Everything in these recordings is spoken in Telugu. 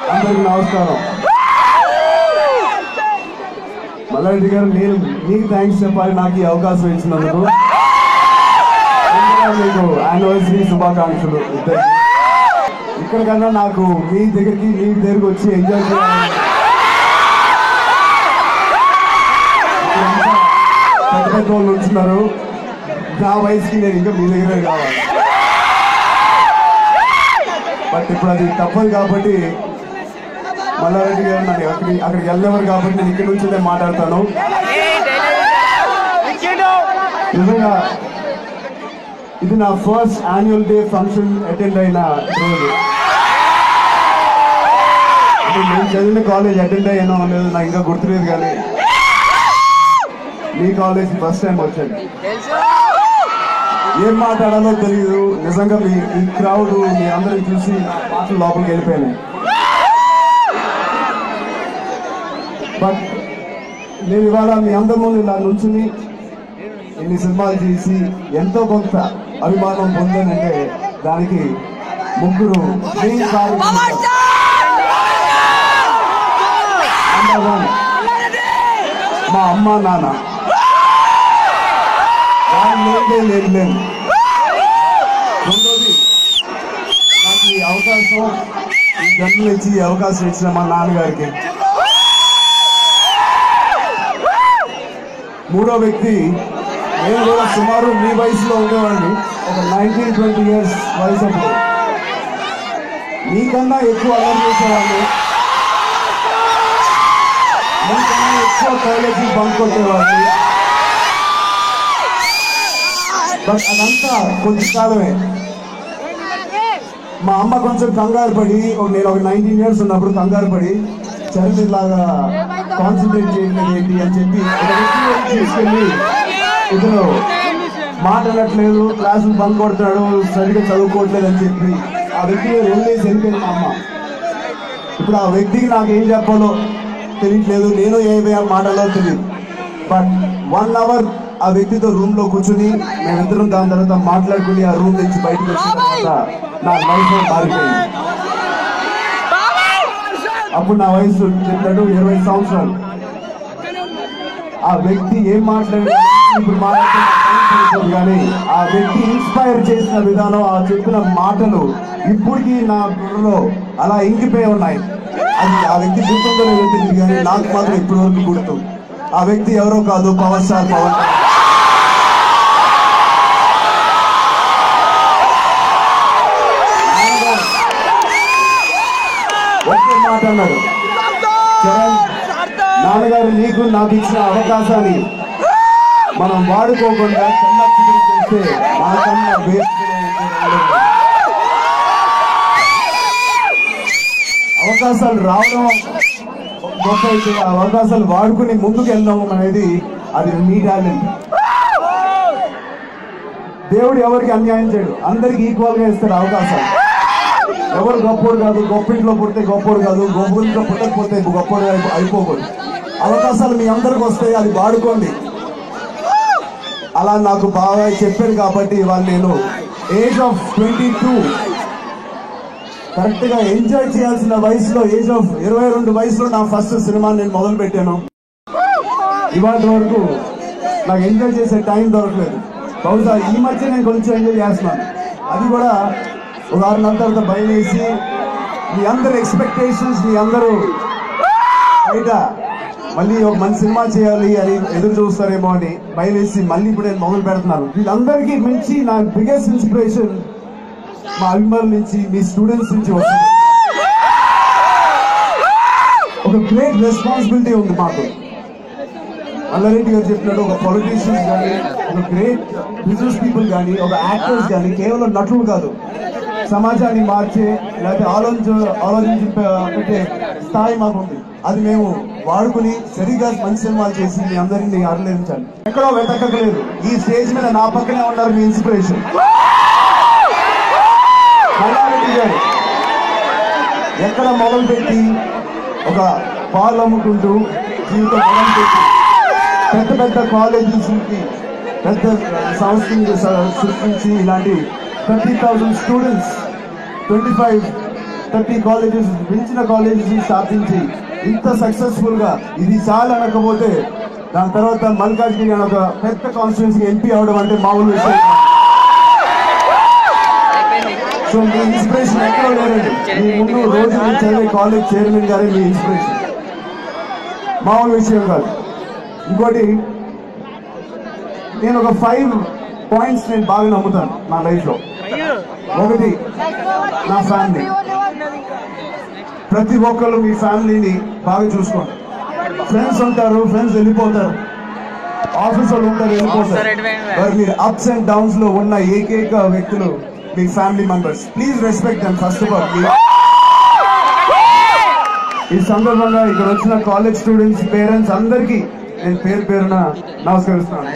అందరికీ నమస్కారం. మల్లారెడ్డి గారు, నేను మీకు థ్యాంక్స్ చెప్పాలి నాకు ఈ అవకాశం ఇచ్చినందుకు. మీకు యానివర్సరీ శుభాకాంక్షలు ఇద్దరికి. ఇక్కడికన్నా నాకు మీ దగ్గరికి వచ్చి ఎంజాయ్ చేయాలి. పెద్ద వాళ్ళు ఉంటున్నారు, నా వయసుకి నేను ఇంకా మీ దగ్గరే కావాలి. బట్ ఇప్పుడు అది తప్పదు కాబట్టి మల్లారెడ్డి గారు నన్ను అక్కడికి వెళ్ళేవారు కాబట్టి నేను ఇక్కడి నుంచి మాట్లాడతాను. నిజంగా ఇది నా first annual day function attend అయిన రోజు. నేను చదివిన కాలేజ్ అటెండ్ అయ్యానో అనేది నాకు ఇంకా గుర్తులేదు, కానీ మీ కాలేజ్ ఫస్ట్ టైం వచ్చాను. ఏం మాట్లాడాలో తెలియదు. నిజంగా ఈ క్రౌడ్ మీ అందరిని చూసి మాటలు లోపలికి వెళ్ళిపోయాను. బట్ నేను ఇవాళ మీ అందరి ముందు ఇలా నుంచుని ఇన్ని సినిమాలు చేసి ఎంతో కొంత అభిమానం పొందానంటే దానికి ముగ్గురు మెయిన్ కారణం. నెంబర్ 1 మా అమ్మ నాన్న. లేదు. రెండోది, నాకు ఈ అవకాశం, ఈ జన్మలు ఇచ్చి ఈ అవకాశం ఇచ్చిన మా నాన్నగారికి. మూడో వ్యక్తి, నేను కూడా సుమారు మీ వయసులో ఉండేవాడిని, ఒక 19-20 years వయసు. అప్పుడు మీకన్నా ఎక్కువ అలర్ట్ చేసేవాడిని, మీకన్నా ఎక్కువ కాలేజీ బంక్ కొట్టేవాడిని. బట్ అదంతా కొంచెం కాలమే. మా అమ్మ కొంచెం కంగారు పడి, నేను ఒక 19 years ఉన్నప్పుడు కంగారు పడి చరిత్రలాగా కాన్సన్ట్రేట్ చేయలేదు ఏంటి అని చెప్పి తీసుకెళ్ళి ఇతను మాట్లాడట్లేదు, క్లాసులు బంక్ కొడుతున్నాడు, సరిగ్గా చదువుకోవట్లేదు అని చెప్పి ఆ వ్యక్తి వదిలేసి వెళ్ళిపోయింది మా అమ్మ. ఇప్పుడు ఆ వ్యక్తికి నాకు ఏం చెప్పాలో తెలియట్లేదు, నేను ఏ మాట్లాడాలో తెలియదు. బట్ 1 hour ఆ వ్యక్తితో రూమ్ లో కూర్చుని మేమిద్దరం దాని తర్వాత మాట్లాడుకుని ఆ రూమ్ నుంచి బయటకు వచ్చిన తర్వాత నా లైఫ్ మారిపోయింది. అప్పుడు నా వయసు చెప్పాడు 20 సంవత్సరాలు. ఆ వ్యక్తి ఏం మాట్లాడాడు ఇప్పుడు మాట్లాడుతున్నా, కానీ ఆ వ్యక్తి ఇన్స్పైర్ చేసిన విధానం, ఆ చెప్పిన మాటలు ఇప్పటికీ నా బుర్రలో అలా ఇంకిపోయి ఉన్నాయి. అది ఆ వ్యక్తి గుర్తుందో తెలియదు, కానీ నాకు మాత్రం ఇప్పటి వరకు గుర్తు. ఆ వ్యక్తి ఎవరో కాదు, పవర్ స్టార్ పవన్. ఒకే మాట అన్నాడు, చరణ్ నాన్నగారు నీకు నాకు ఇచ్చిన అవకాశాన్ని మనం వాడుకోకుండా చెల్లెత్తుకుని చేస్తే నాకన్నా అవకాశాలు రావడం గొప్ప అయితే ఆ అవకాశాలు వాడుకుని ముందుకు వెళ్ళడం అనేది అది మీ టాలెంట్. దేవుడు ఎవరికి అన్యాయం చేయడు, అందరికి ఈక్వల్ గా ఇస్తాడు అవకాశాలు. ఎవరు గొప్పోడు కాదు, గొప్పింట్లో పుడితే గొప్పోడు కాదు, గొప్పంట్లో పుట్టకపోతే గొప్పోడు అయిపోకూడదు. అవకాశాలు మీ అందరికి వస్తాయి, అది వాడుకోండి. అలా నాకు బాగా చెప్పారు కాబట్టి ఇవాళ నేను ఏజ్ ఆఫ్ 22 కరెక్ట్ గా ఎంజాయ్ చేయాల్సిన వయసులో, ఏజ్ ఆఫ్ 22 వయసులో నా ఫస్ట్ సినిమా నేను మొదలు పెట్టాను. ఇవాళ వరకు నాకు ఎంజాయ్ చేసే టైం దొరకలేదు. బహుశా ఈ మధ్య నేను కొంచెం ఎంజాయ్ చేస్తున్నాను. అది కూడా ఒక 6 నెలల తర్వాత భయం వేసి మీ అందరు ఎక్స్పెక్టేషన్స్, మీ అందరూ బయట మళ్ళీ ఒక మంచి సినిమా చేయాలి అని ఎదురు చూస్తారేమో అని భయం వేసి మళ్ళీ ఇప్పుడు నేను మొదలు పెడుతున్నాను. వీళ్ళందరికీ మించి నా బిగ్గెస్ట్ ఇన్స్పిరేషన్ మా అభిమానుల నుంచి, మీ స్టూడెంట్స్ నుంచి వస్తుంది. ఒక గ్రేట్ రెస్పాన్సిబిలిటీ ఉంది మాకు. మల్లారెడ్డి గారు చెప్పినట్టు ఒక పొలిటీషియన్స్ కానీ, ఒక గ్రేట్ బిజినెస్ పీపుల్ కానీ, ఒక యాక్టర్స్ కానీ కేవలం నటులు కాదు, సమాజాన్ని మార్చే లేకపోతే ఆలోచించి పెట్టే స్థాయి మాకుంది. అది మేము వాడుకుని సరిగా మంచి సినిమాలు చేసి మీ అందరినీ అరలేంచాలి. ఎక్కడో వెతకలేదు, ఈ స్టేజ్ మీద నా పక్కనే ఉన్నారు మీ ఇన్స్పిరేషన్. మల్లారెడ్డి గారు ఎక్కడ మొదలుపెట్టి ఒక పాలు అమ్ముకుంటూ జీవితం మొదలుపెట్టి పెద్ద పెద్ద కాలేజెస్కి, పెద్ద సంస్థలు సృష్టించి ఇలాంటి 30,000 స్టూడెంట్స్, 25 30 కాలేజెస్ మించిన కాలేజెస్ స్థాపించి ఇంత సక్సెస్ఫుల్ గా ఇది చాలా అనకపోతే దాని తర్వాత మల్కాజ్గిరి అనే ఒక పెద్ద కాన్స్టిట్యున్సీ ఎంపీ అవడం అంటే మామూలు విషయం. సో మీ ఇన్స్పిరేషన్ ఎక్కడో లేదండి. మీ ముందు రోజు మీరు చదివే కాలేజ్ చైర్మన్ గారే మీ ఇన్స్పిరేషన్, మామూలు విషయం కాదు. ఇంకోటి, నేను ఒక 5 పాయింట్స్ నేను బాగా నమ్ముతాను నా లైఫ్ లో. ఒకటి, నా ఫ్యామిలీ. ప్రతి ఒక్కళ్ళు మీ ఫ్యామిలీని బాగా చూసుకోండి. ఫ్రెండ్స్ ఉంటారు, ఫ్రెండ్స్ వెళ్ళిపోతారు, ఆఫీస్ వాళ్ళు ఉంటారు, వెళ్ళిపోతారు. మరి మీరు అప్స్ అండ్ డౌన్స్ లో ఉన్న ఏకైక వ్యక్తులు మీ family members. Please respect them first of all. ఈ సందర్భంగా ఇక్కడ వచ్చిన కాలేజ్ స్టూడెంట్స్, పేరెంట్స్ అందరికీ నేను పేరు పేరున నమస్కరిస్తున్నాను.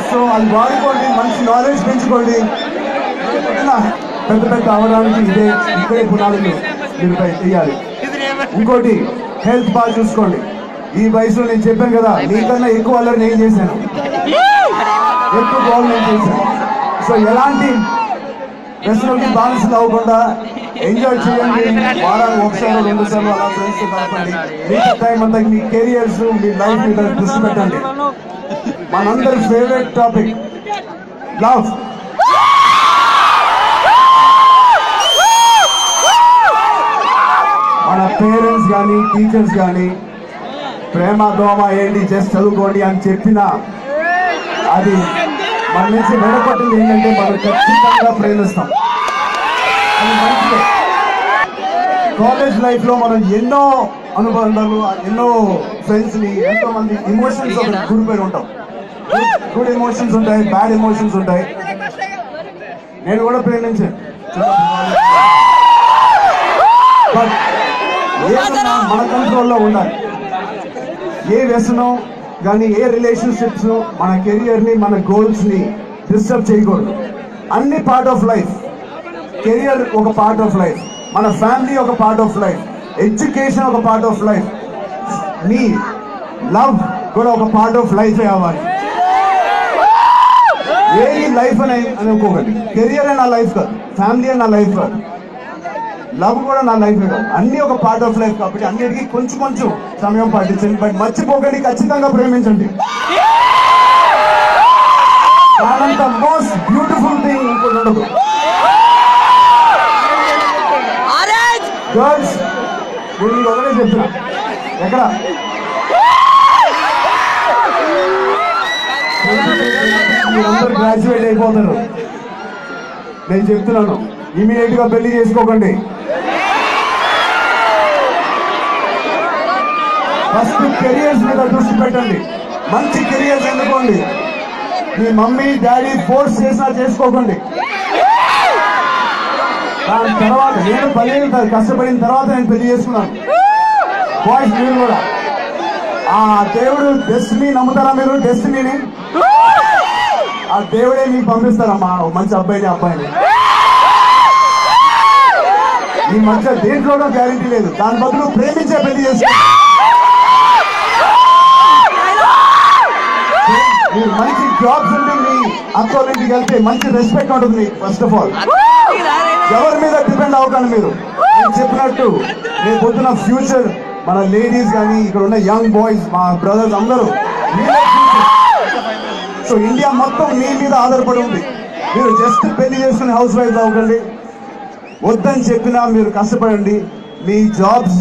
సో అది వాడుకోండి, మంచి నాలెడ్జ్ పెంచుకోండి. పెద్ద పెద్ద అవడానికి ఇక్కడే పునాదులు మీరు చేయాలి. ఇంకోటి, హెల్త్ బాగా చూసుకోండి. ఈ వయసులో నేను చెప్పాను కదా, మీకన్నా ఎక్కువ అల్లరి నేను చేశాను, ఎక్కువ గోల్ నేను చేశాను. సో ఎలాంటి వ్యసనాలకి బానిసలు అవ్వకుండా ఎంజాయ్ చేయండి. వారానికి ఒకసారి 2 సార్లు అలా ఫ్రెండ్స్ తో కలపండి. మిగతా టైం అంతా మీ కెరియర్స్, మీ లైఫ్ మీద దృష్టి పెట్టండి. మనందరి ఫేవరెట్ టాపిక్ లవ్. మన పేరెంట్స్ కానీ టీచర్స్ కానీ ప్రేమ దోమ ఏంటి, జస్ట్ చదువుకోండి అని చెప్పినా అది మన నుంచి వెనపట్టింది ఏంటంటే మనం ఖచ్చితంగా ప్రేమిస్తాం. అది మంచిదే. కాలేజ్ లైఫ్ లో మనం ఎన్నో అనుబంధాలు, ఎన్నో ఫ్రెండ్స్ ని, ఎంతో మంది ఎమోషన్స్ గురిపోయి ఉంటాం. గుడ్ ఎమోషన్స్ ఉంటాయి, బ్యాడ్ ఎమోషన్స్ ఉంటాయి. నేను కూడా ప్రేమించాను. బట్ ఏదన్నా మన కంట్రోల్లో ఉండాలి. ఏ వ్యసనం కానీ, ఏ రిలేషన్షిప్స్ మన కెరియర్ ని, మన గోల్స్ ని డిస్టర్బ్ చేయకూడదు. అన్ని పార్ట్ ఆఫ్ లైఫ్. కెరియర్ ఒక పార్ట్ ఆఫ్ లైఫ్, మన ఫ్యామిలీ ఒక పార్ట్ ఆఫ్ లైఫ్, ఎడ్యుకేషన్ ఒక part of life, me love కూడా ఒక పార్ట్ ఆఫ్ లైఫ్ అవ్వాలి. ఏది లైఫ్ అని అనుకోకండి. కెరియర్ నా లైఫ్ కాదు, ఫ్యామిలీ నా లైఫ్ కాదు, లవ్ కూడా నా లైఫ్ కాదు. అన్ని ఒక పార్ట్ ఆఫ్ లైఫ్ కాబట్టి అన్నిటికీ కొంచెం కొంచెం సమయం పాటించండి. బట్ మర్చిపోకండి, ఖచ్చితంగా ప్రేమించండి. దానంత మోస్ట్ బ్యూటిఫుల్ థింగ్ ఇంకోటి ఉండదు. గర్ల్స్, నేను మీకు ఒకటే చెప్తున్నా, ఎక్కడ మీరందరూ గ్రాడ్యుయేట్ అయిపోతారు. నేను చెప్తున్నాను, ఇమీడియట్ గా పెళ్లి చేసుకోకండి. ఫస్ట్ కెరియర్స్ మీద దృష్టి పెట్టండి. మంచి కెరియర్స్ ఎన్నుకోండి. మీ మమ్మీ డాడీ ఫోర్స్ చేసినా చేసుకోకండి. దాని తర్వాత నేను 10 ఏళ్ళు కష్టపడిన తర్వాత నేను పెళ్లి చేసుకున్నాను. బాయ్స్ మీరు కూడా ఆ దేవుడు డెస్టినీ నమ్ముతారా? మీరు డెస్టినీని, ఆ దేవుడే మీకు పంపిస్తారమ్మా మంచి అబ్బాయిని. ఈ మధ్య దేంట్లోనూ గ్యారెంటీ లేదు. దాని బదులు ప్రేమించే పెళ్లి చేసుకోండి. మీరు మంచి జాబ్స్ ఉంటే మీ అక్కోళ్ళింటికి వెళ్తే మంచి రెస్పెక్ట్ ఉంటుంది మీకు. ఫస్ట్ ఆఫ్ ఆల్ ఎవరి మీద డిపెండ్ అవ్వకండి. మీరు నేను చెప్పినట్టు రేపు పొద్దున ఫ్యూచర్ మన లేడీస్ కానీ, ఇక్కడ ఉన్న యంగ్ బాయ్స్, మా బ్రదర్స్ అందరూ సో ఇండియా మొత్తం మీ మీద ఆధారపడి ఉంది. మీరు జస్ట్ పెళ్లి చేసుకుని హౌస్ వైఫ్ అవ్వకండి. వద్దని చెప్పినా మీరు కష్టపడండి. మీ జాబ్స్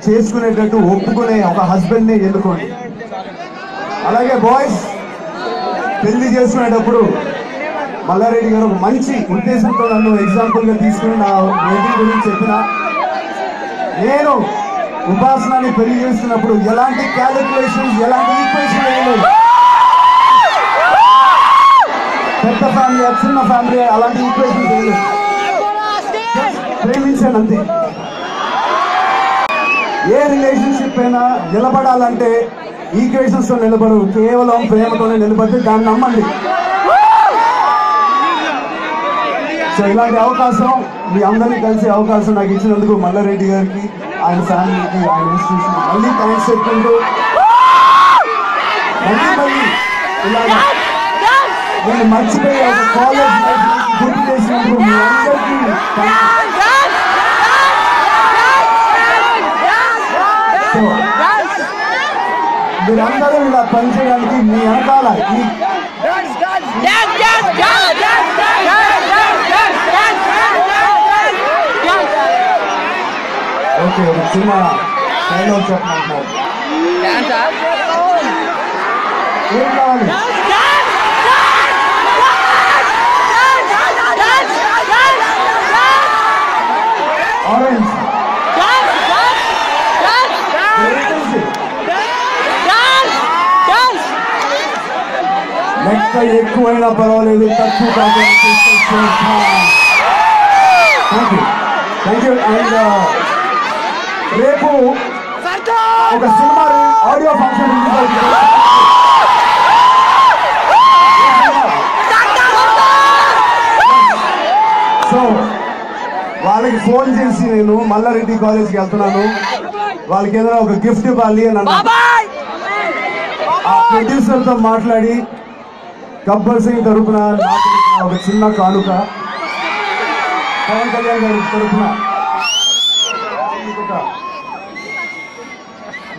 చేసుకునేటట్టు ఒప్పుకునే ఒక హస్బెండ్ని ఎన్నుకోండి. అలాగే బాయ్స్, పెళ్లి చేసుకునేటప్పుడు మల్లారెడ్డి గారు ఒక మంచి ఉద్దేశంతో నన్ను ఎగ్జాంపుల్ గా తీసుకుని నా వెడ్డింగ్ గురించి చెప్పిన, నేను ఉపాసనని పెళ్లి చేస్తున్నప్పుడు ఎలాంటి క్యాలిక్యులేషన్స్, ఎలాంటి ఈక్వేషన్ వేయలేదు. పెద్ద ఫ్యామిలీ, చిన్న ఫ్యామిలీ, అలాంటి ఈక్వేషన్ వేయలేదు. ప్రేమించాను అంతే. ఏ రిలేషన్షిప్ అయినా నిలబడాలంటే ఈక్వేషన్స్ తో నిలబడు, కేవలం ప్రేమతోనే నిలబడితే దాన్ని నమ్మండి. సో ఇలాంటి అవకాశం, మీ అందరినీ కలిసే అవకాశం నాకు ఇచ్చినందుకు మల్లారెడ్డి గారికి, ఆయన ఫ్యామిలీకి, ఆయన ఇన్స్టిట్యూషన్ మళ్ళీ థ్యాంక్స్ చెప్పుకుంటూ, మళ్ళీ ఇలాగా నేను మర్చిపోయి ఒక కాలేజ్ గుర్తు చేసినందుకు మీ అందరికీ మీరందరూ ఇలా పనిచేయడానికి మీ వెనకాల ఈ ఓకే ఒక చిన్న డైలాగ్ చెప్పమంటున్నారు. ఏం కావాలి? ఆరెంజ్ లెక్క ఎక్కువైనా పర్వాలేదు, తక్కువ కాకుండా థ్యాంక్ యూ. అండ్ రేపు ఒక సినిమా ఆడియో ఫంక్షన్ సో వాళ్ళకి ఫోన్ చేసి నేను మల్లారెడ్డి కాలేజ్కి వెళ్తున్నాను, వాళ్ళకి ఏదైనా ఒక గిఫ్ట్ ఇవ్వాలి అని అన్నా. ఆ ప్రొడ్యూసర్తో మాట్లాడి గబ్బర్ సింగ్ తరపున నాకు ఒక చిన్న కానుక, పవన్ కళ్యాణ్ గారి తరపున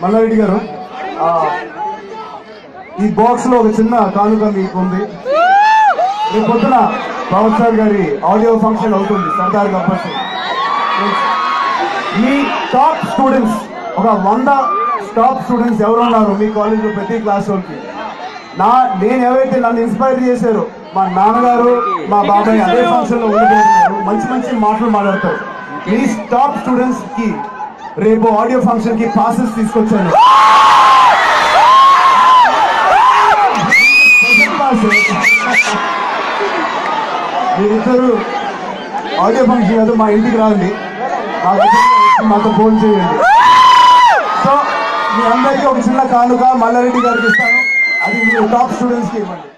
మల్లారెడ్డి గారు ఈ బాక్స్ లో ఒక చిన్న కానుక మీకు ఉంది. రేపు పొద్దున పవన్ సార్ గారి ఆడియో ఫంక్షన్ అవుతుంది సర్దార్ గబ్బర్ సింగ్. మీ టాప్ స్టూడెంట్స్ ఒక 100 టాప్ స్టూడెంట్స్ ఎవరున్నారు మీ కాలేజ్లో ప్రతి క్లాస్ వాళ్ళకి? నేను ఎవరైతే నన్ను ఇన్స్పైర్ చేశారో మా నాన్నగారు మా బాబాయ్ అదే ఫంక్షన్ లో ఉండిపోతున్నారు, మంచి మంచి మాటలు మాట్లాడతారు. మీ టాప్ స్టూడెంట్స్ కి రేపు ఆడియో ఫంక్షన్ కి పాసెస్ తీసుకొచ్చాను. మీరిద్దరు ఆడియో ఫంక్షన్ కాదు మా ఇంటికి రండి, మాతో ఫోన్ చేయండి. సో మీ అందరికీ ఒక చిన్న కానుక మల్లారెడ్డి గారికి ఇస్తాను, అది మీరు టాప్ స్టూడెంట్స్కి ఇవ్వండి.